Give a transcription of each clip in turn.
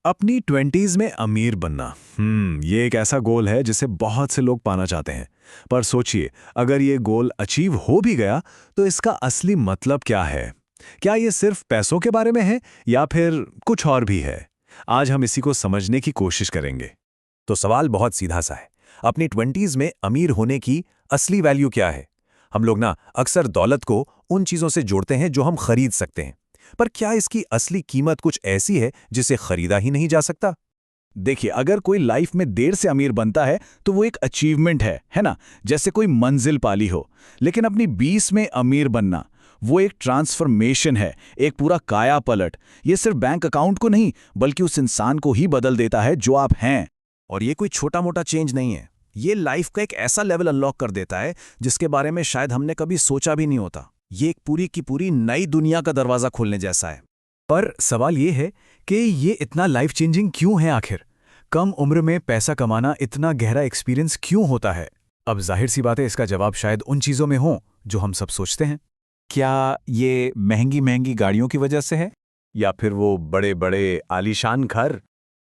अपनी 20s में अमीर बनना ये एक ऐसा गोल है जिसे बहुत से लोग पाना चाहते हैं। पर सोचिए, अगर ये गोल अचीव हो भी गया तो इसका असली मतलब क्या है? क्या ये सिर्फ पैसों के बारे में है या फिर कुछ और भी है? आज हम इसी को समझने की कोशिश करेंगे। तो सवाल बहुत सीधा सा है। अपनी 20s में अमीर होने की असली वैल्यू क्या है? हम लोग अक्सर दौलत को उन चीजों से जोड़ते हैं जो हम खरीद सकते हैं। पर क्या इसकी असली कीमत कुछ ऐसी है जिसे खरीदा ही नहीं जा सकता? देखिए, अगर कोई लाइफ में देर से अमीर बनता है तो वो एक अचीवमेंट है ना? जैसे कोई मंजिल पाली हो। लेकिन अपनी 20 में अमीर बनना, वो एक ट्रांसफॉर्मेशन है, एक पूरा काया पलट। ये सिर्फ बैंक अकाउंट को नहीं, बल्कि उस इंसान को ही बदल देता है जो आप हैं। और ये कोई छोटा मोटा चेंज नहीं है। ये लाइफ का एक ऐसा लेवल अनलॉक कर देता है जिसके बारे में शायद हमने कभी सोचा भी नहीं होता। ये एक पूरी की पूरी नई दुनिया का दरवाजा खोलने जैसा है। पर सवाल ये है कि ये इतना लाइफ चेंजिंग क्यों है आखिर? कम उम्र में पैसा कमाना इतना गहरा एक्सपीरियंस क्यों होता है? अब जाहिर सी बात है, इसका जवाब शायद उन चीज़ों में हो जो हम सब सोचते हैं। क्या ये महंगी महंगी गाड़ियों की वजह से है? या फिर वो बड़े बड़े आलीशान घर?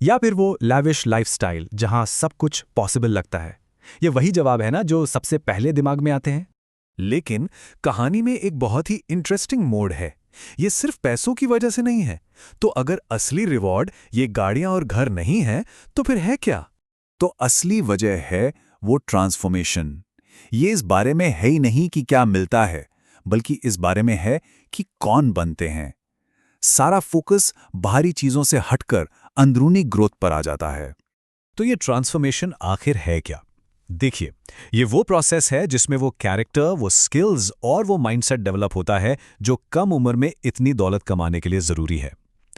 या फिर वो लैविश लाइफस्टाइल जहां सब कुछ पॉसिबल लगता है? ये वही जवाब है ना जो सबसे पहले दिमाग में आते हैं। लेकिन कहानी में एक बहुत ही इंटरेस्टिंग मोड़ है। ये सिर्फ पैसों की वजह से नहीं है। तो अगर असली रिवॉर्ड ये गाड़ियां और घर नहीं है तो फिर है क्या? तो असली वजह है वो ट्रांसफॉर्मेशन। ये इस बारे में है ही नहीं कि क्या मिलता है, बल्कि इस बारे में है कि कौन बनते हैं। सारा फोकस बाहरी चीजों से हटकर अंदरूनी ग्रोथ पर आ जाता है। तो ये ट्रांसफॉर्मेशन आखिर है क्या? देखिए, ये वो प्रोसेस है जिसमें वो कैरेक्टर, वो स्किल्स और वो माइंडसेट डेवलप होता है जो कम उम्र में इतनी दौलत कमाने के लिए जरूरी है।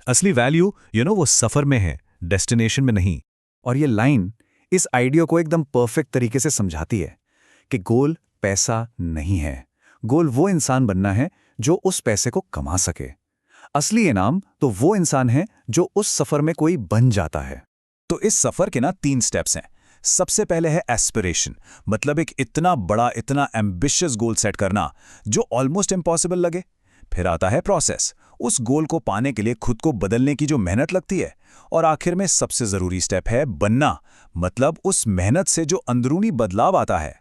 असली वैल्यू वो सफर में है, डेस्टिनेशन में नहीं। और ये लाइन इस आइडिया को एकदम परफेक्ट तरीके से समझाती है कि गोल पैसा नहीं है। गोल वो इंसान बनना है जो उस पैसे को कमा सके। असली इनाम तो वो इंसान है जो उस सफर में कोई बन जाता है। तो इस सफर के 3 स्टेप्स हैं। सबसे पहले है एस्पिरेशन, मतलब एक इतना बड़ा, इतना एम्बिशियस गोल सेट करना जो ऑलमोस्ट इम्पॉसिबल लगे। फिर आता है प्रोसेस, उस गोल को पाने के लिए खुद को बदलने की जो मेहनत लगती है। और आखिर में सबसे जरूरी स्टेप है बनना, मतलब उस मेहनत से जो अंदरूनी बदलाव आता है।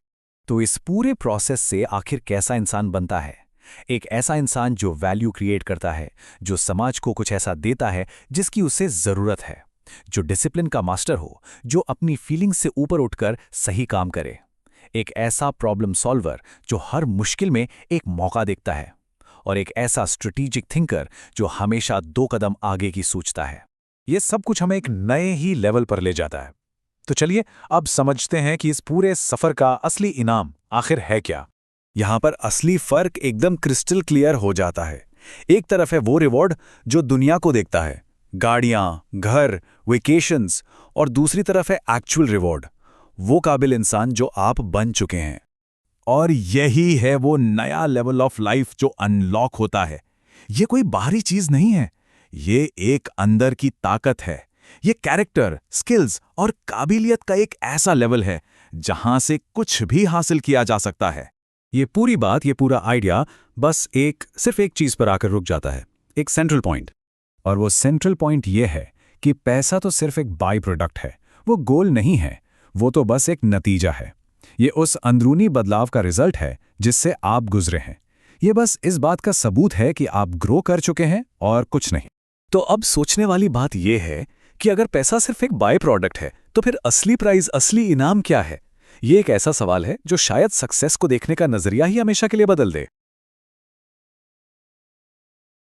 तो इस पूरे प्रोसेस से आखिर कैसा इंसान बनता है? एक ऐसा इंसान जो वैल्यू क्रिएट करता है, जो समाज को कुछ ऐसा देता है जिसकी उसे जरूरत है, जो डिसिप्लिन का मास्टर हो, जो अपनी फीलिंग्स से ऊपर उठकर सही काम करे। एक ऐसा प्रॉब्लम सॉल्वर जो हर मुश्किल में एक मौका देखता है। और एक ऐसा स्ट्रेटेजिक थिंकर जो हमेशा 2 कदम आगे की सोचता है। ये सब कुछ हमें एक नए ही लेवल पर ले जाता है। तो चलिए अब समझते हैं कि इस पूरे सफर का असली इनाम आखिर है क्या। यहां पर असली फर्क एकदम क्रिस्टल क्लियर हो जाता है। एक तरफ है वो रिवॉर्ड जो दुनिया को देखता है, गाड़ियां, घर, वेकेशंस, और दूसरी तरफ है एक्चुअल रिवॉर्ड, वो काबिल इंसान जो आप बन चुके हैं। और यही है वो नया लेवल ऑफ लाइफ जो अनलॉक होता है। ये कोई बाहरी चीज नहीं है, ये एक अंदर की ताकत है। ये कैरेक्टर, स्किल्स और काबिलियत का एक ऐसा लेवल है जहां से कुछ भी हासिल किया जा सकता है। ये पूरी बात, ये पूरा आइडिया बस सिर्फ एक चीज पर आकर रुक जाता है, एक सेंट्रल पॉइंट। और वो सेंट्रल पॉइंट ये है कि पैसा तो सिर्फ एक बाई प्रोडक्ट है, वो गोल नहीं है, वो तो बस एक नतीजा है। ये उस अंदरूनी बदलाव का रिजल्ट है जिससे आप गुजरे हैं। ये बस इस बात का सबूत है कि आप ग्रो कर चुके हैं और कुछ नहीं। तो अब सोचने वाली बात यह है कि अगर पैसा सिर्फ एक बाई प्रोडक्ट है तो फिर असली प्राइज, असली इनाम क्या है? ये एक ऐसा सवाल है जो शायद सक्सेस को देखने का नजरिया ही हमेशा के लिए बदल दे।